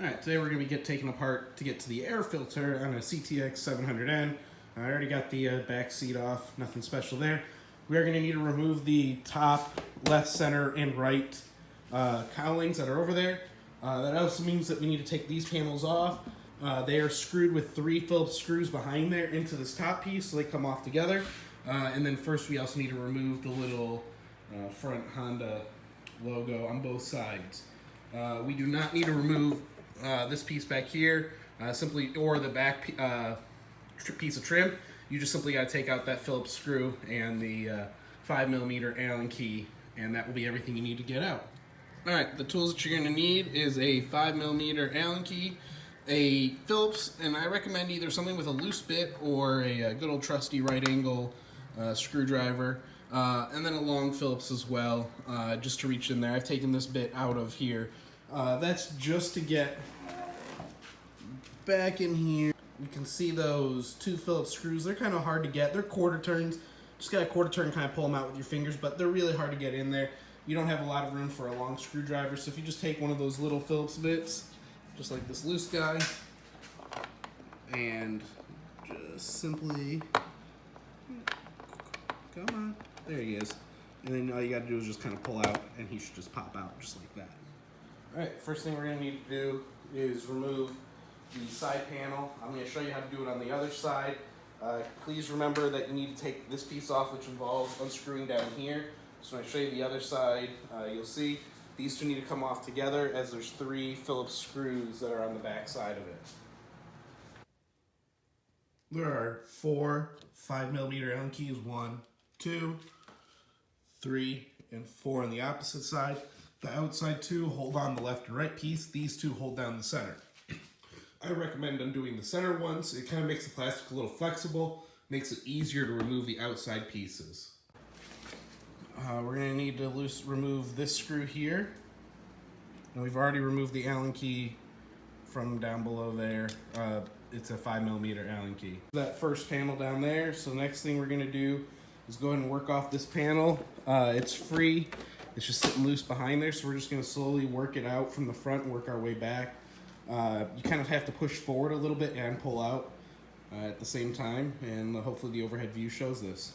Alright, today we're going to be taking apart to get to the air filter on a CTX700N. I already got the back seat off, nothing special there. We are going to need to remove the top, left, center, and right cowlings that are over there. That also means that we need to take these panels off. They are screwed with 3 Phillips screws behind there into this top piece, so they come off together. And then first we also need to remove the little front Honda logo on both sides. We do not need to remove this piece back here, or the back piece of trim. You just simply got to take out that Phillips screw and the 5mm Allen key, and that will be everything you need to get out. Alright, the tools that you're going to need is a 5mm Allen key, a Phillips, and I recommend either something with a loose bit or a good old trusty right angle screwdriver, and then a long Phillips as well, just to reach in there. I've taken this bit out of here. That's just to get back in here. You can see those 2 Phillips screws. They're kind of hard to get. They're quarter turns. Just got a quarter turn, kind of pull them out with your fingers, but they're really hard to get in there. You don't have a lot of room for a long screwdriver, so if you just take one of those little Phillips bits, just like this loose guy, and just simply, come on, there he is. And then all you gotta do is just kind of pull out, and he should just pop out just like that. Alright, first thing we're gonna need to do is remove the side panel. I'm going to show you how to do it on the other side. Please remember that you need to take this piece off, which involves unscrewing down here. So when I show you the other side, you'll see these two need to come off together, as there's 3 Phillips screws that are on the back side of it. There are 4 5mm Allen keys, 1, 2, 3, and 4 on the opposite side. The outside 2 hold on the left and right piece. These 2 hold down the center. I recommend undoing the center ones. It kind of makes the plastic a little flexible, makes it easier to remove the outside pieces. We're going to need to remove this screw here. And we've already removed the Allen key from down below there. It's a 5mm Allen key. That first panel down there. So the next thing we're going to do is go ahead and work off this panel. It's free. It's just sitting loose behind there. So we're just going to slowly work it out from the front and work our way back. You kind of have to push forward a little bit and pull out at the same time, and hopefully the overhead view shows this.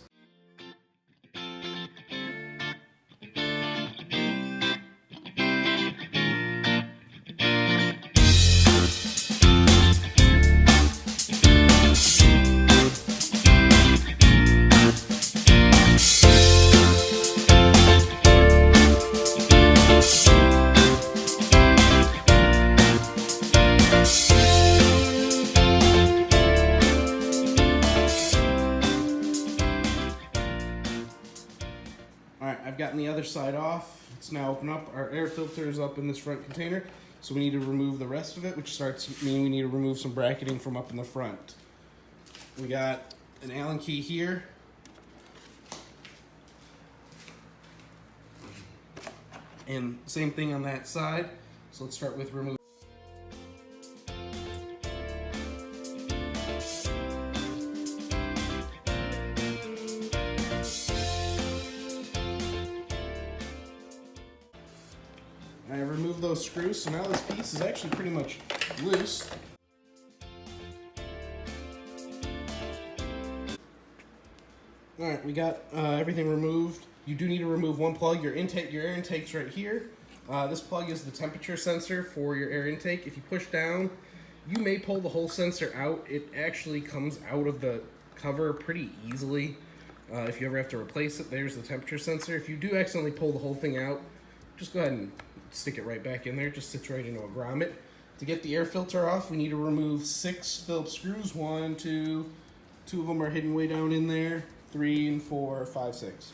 Alright, I've gotten the other side off. It's now open up. Our air filter is up in this front container, so we need to remove the rest of it, which starts meaning we need to remove some bracketing from up in the front. We got an Allen key here. And same thing on that side. So let's start with removing. I removed those screws, so now this piece is actually pretty much loose. Alright, we got everything removed. You do need to remove one plug. Your air intake's right here. This plug is the temperature sensor for your air intake. If you push down, you may pull the whole sensor out. It actually comes out of the cover pretty easily. If you ever have to replace it, there's the temperature sensor. If you do accidentally pull the whole thing out, just go ahead and stick it right back in there. It just sits right into a grommet. To get the air filter off, we need to remove 6 Phillips screws. 1, 2, 2 of them are hidden way down in there. 3 and 4, 5, 6.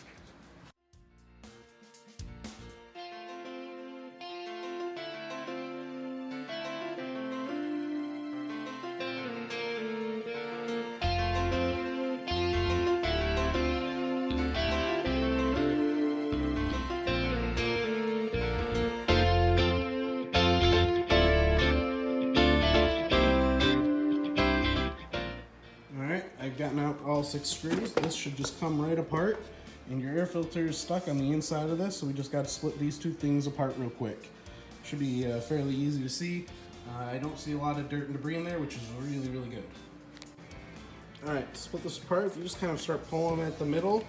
I've gotten out all 6 screws. This should just come right apart, and your air filter is stuck on the inside of this, so we just got to split these 2 things apart real quick. Should be fairly easy to see. I don't see a lot of dirt and debris in there, which is really, really good. All right, to split this apart, if you just kind of start pulling at the middle,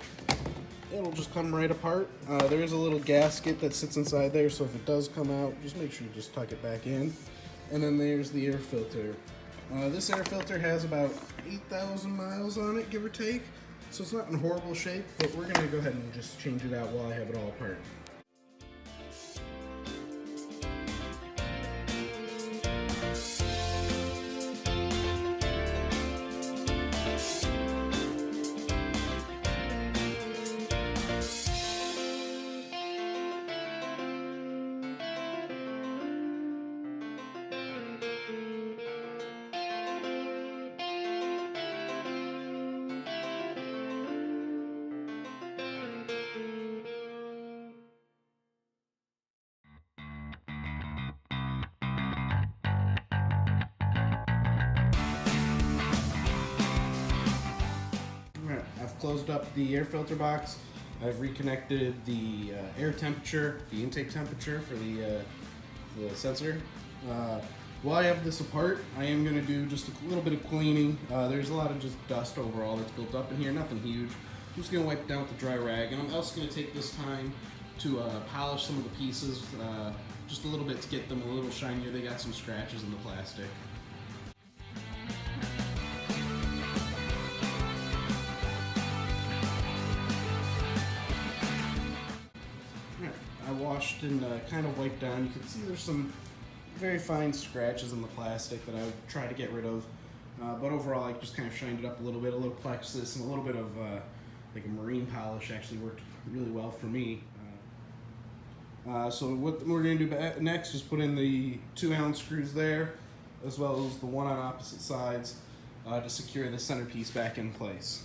it'll just come right apart. There is a little gasket that sits inside there, so if it does come out, just make sure you just tuck it back in. And then there's the air filter. This air filter has about 8,000 miles on it, give or take. So it's not in horrible shape, but we're gonna go ahead and just change it out while I have it all apart. Alright, I've closed up the air filter box. I've reconnected the air temperature, the intake temperature for the sensor. While I have this apart, I am going to do just a little bit of cleaning. There's a lot of just dust overall that's built up in here, nothing huge. I'm just going to wipe it down with the dry rag, and I'm also going to take this time to polish some of the pieces just a little bit to get them a little shinier. They got some scratches in the plastic. I washed and kind of wiped down. You can see there's some very fine scratches in the plastic that I would try to get rid of. But overall, I just kind of shined it up a little bit. A little plexus and a little bit of like a marine polish actually worked really well for me. So what we're going to do next is put in the 2 Allen screws there, as well as the one on opposite sides to secure the centerpiece back in place.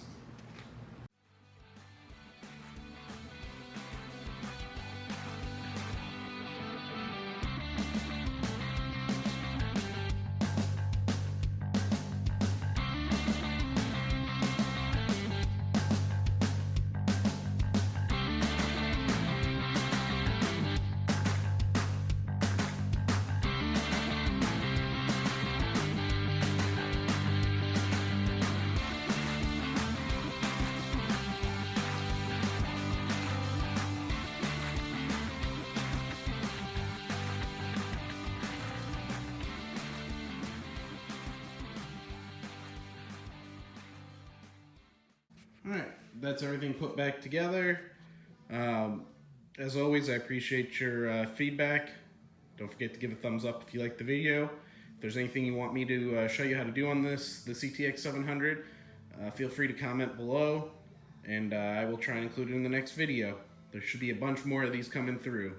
Alright, that's everything put back together. As always, I appreciate your feedback. Don't forget to give a thumbs up if you like the video. If there's anything you want me to show you how to do on this, the CTX700, feel free to comment below, and I will try and include it in the next video. There should be a bunch more of these coming through.